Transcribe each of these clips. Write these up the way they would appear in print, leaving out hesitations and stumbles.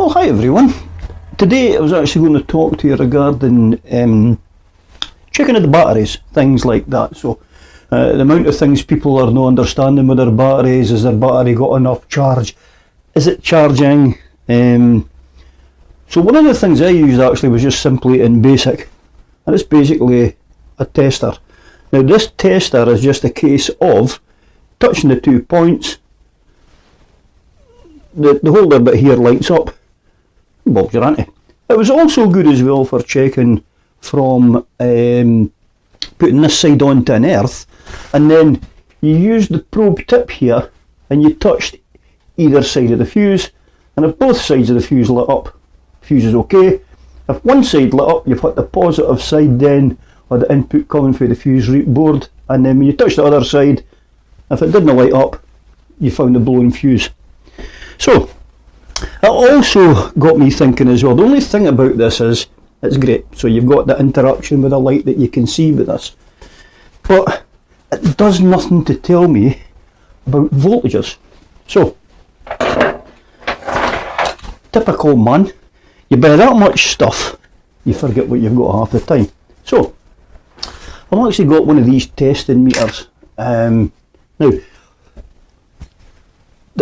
Well, hi everyone. Today I was actually going to talk to you regarding checking of the batteries, things like that. So the amount of things people are not understanding with their batteries. Is their battery got enough charge? Is it charging? So one of the things I used actually was just simply in basic, and it's basically a tester. Now this tester is just a case of touching the 2 points. The holder bit here lights up. Bob's your auntie. It was also good as well for checking from putting this side onto an earth, and then you used the probe tip here and you touched either side of the fuse, and if both sides of the fuse lit up, fuse is okay. If one side lit up, you've hit the positive side then, or the input coming through the fuse board, and then when you touch the other side, if it didn't light up, you found the blown fuse. So it also got me thinking as well. The only thing about this is it's great, so you've got the interaction with the light that you can see with this, but it does nothing to tell me about voltages. So typical man, you buy that much stuff, you forget what you've got half the time. So I've actually got one of these testing meters. Now the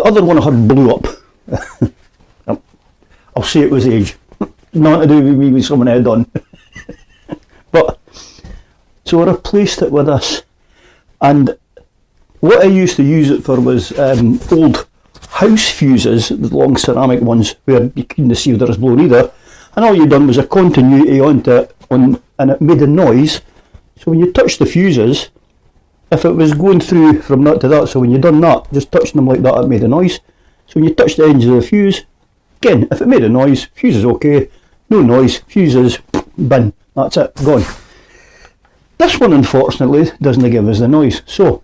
other one I had blew up. I'll say it was age, nothing to do with me with someone I had done. But so I replaced it with this, and what I used to use it for was old house fuses, the long ceramic ones where you couldn't see if there was blown either, and all you done was a continuity onto it, and it made a noise. So when you touch the fuses, if it was going through from that to that, so when you done that, just touching them like that, it made a noise. So when you touch the edge of the fuse, again, if it made a noise, fuse is okay. No noise, fuse is bin. That's it, gone. This one unfortunately doesn't give us the noise, so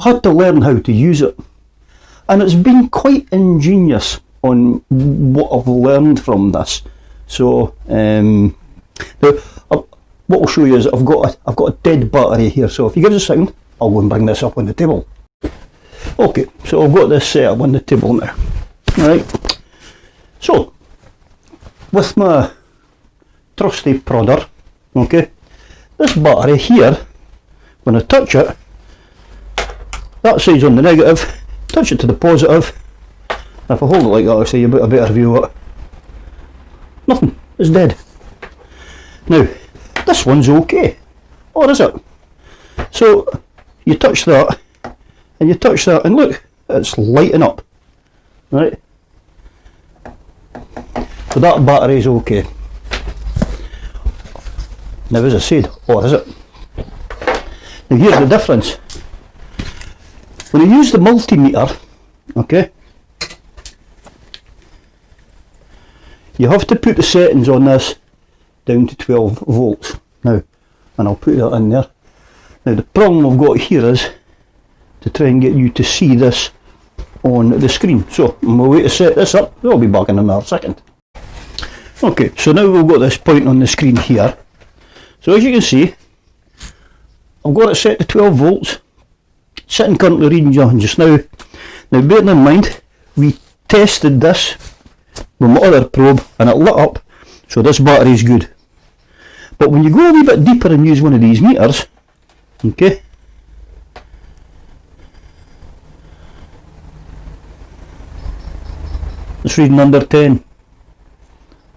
I had to learn how to use it, and it's been quite ingenious on what I've learned from this. So what I'll show you is I've got a dead battery here. So if you give us a second, I'll go and bring this up on the table. Okay, so I've got this set up on the table now. Right, so with my trusty prodder, okay, this battery here, when I touch it, that side's on the negative, touch it to the positive. If I hold it like that, I'll see a better view of it. Nothing, it's dead. Now, this one's okay, or is it? So you touch that, and you touch that, and look, it's lighting up. Right, so that battery is okay. Now as I said, or is it? Now here's the difference. When I use the multimeter, okay, you have to put the settings on this down to 12 volts. Now, and I'll put that in there. Now the problem I've got here is to try and get you to see this on the screen. So I'm going to wait to set this up. I'll be back in another second. Okay, so now we've got this point on the screen here. So as you can see, I've got it set to 12 volts. Sitting currently reading just now. Now bearing in mind, we tested this with my other probe and it lit up, so this battery is good. But when you go a wee bit deeper and use one of these meters, okay, it's reading under 10,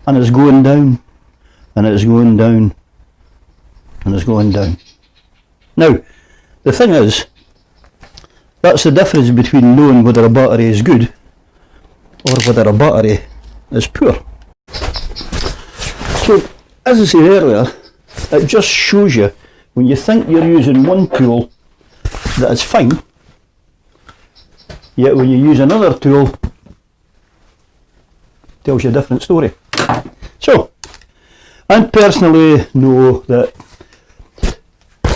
and it's going down, and it's going down, and it's going down. Now, the thing is, that's the difference between knowing whether a battery is good or whether a battery is poor. So, as I said earlier, it just shows you when you think you're using one tool that is fine, yet when you use another tool, it tells you a different story. So, I personally know that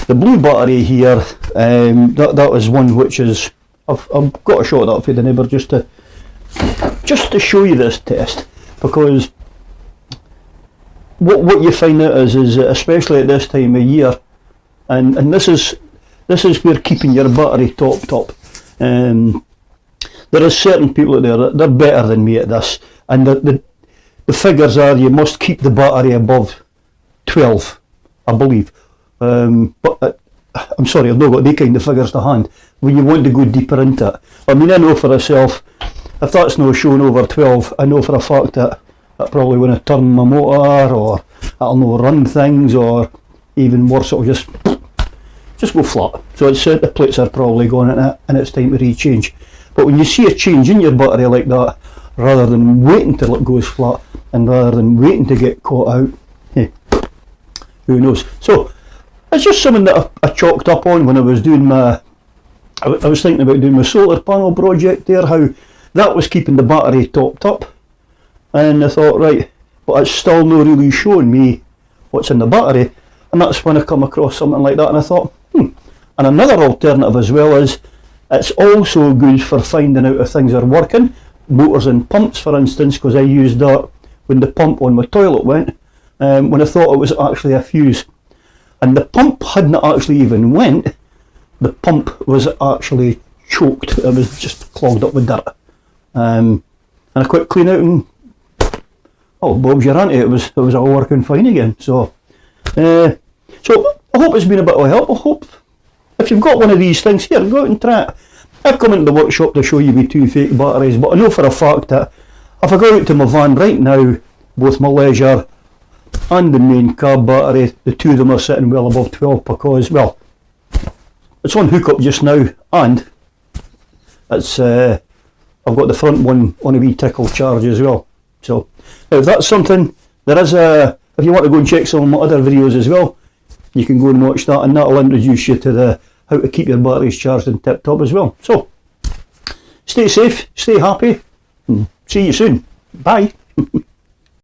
the blue battery here, that is one which is, I've got a shot of that for the neighbour just to show you this test, because what you find out is especially at this time of year, and this is where keeping your battery topped up. there is certain people out there that they're better than me at this, and the figures are you must keep the battery above 12, I believe. But I'm sorry, I've not got any kind of figures to hand. When you want to go deeper into it, I mean, I know for myself, if that's not shown over 12, I know for a fact that I probably want to turn my motor, or it'll not run things, or even worse, it'll just go flat. So it's the plates are probably gone in it, and it's time to rechange. But when you see a change in your battery like that, rather than waiting till it goes flat, and rather than waiting to get caught out, hey, who knows? So it's just something that I chalked up on when I was doing my, I was thinking about doing my solar panel project there, how that was keeping the battery topped up, and I thought, right, but it's still not really showing me what's in the battery, and that's when I come across something like that, and I thought, and another alternative as well is, it's also good for finding out if things are working, motors and pumps for instance, because I used that when the pump on my toilet went, when I thought it was actually a fuse. And the pump hadn't actually even went, the pump was actually choked, it was just clogged up with dirt. And a quick clean out and, oh, Bob's your auntie, it was all working fine again. So I hope it's been a bit of help. I hope if you've got one of these things here, go out and try it. I've come into the workshop to show you me 2 fake batteries, but I know for a fact that if I go out to my van right now, both my Leisure and the main cab battery, the two of them are sitting well above 12 because, well, it's on hookup just now, and it's I've got the front one on a wee tickle charge as well. So if that's something, there is a, if you want to go and check some of my other videos as well, you can go and watch that, and that'll introduce you to the how to keep your batteries charged and tip top as well. So stay safe, stay happy, and see you soon. Bye.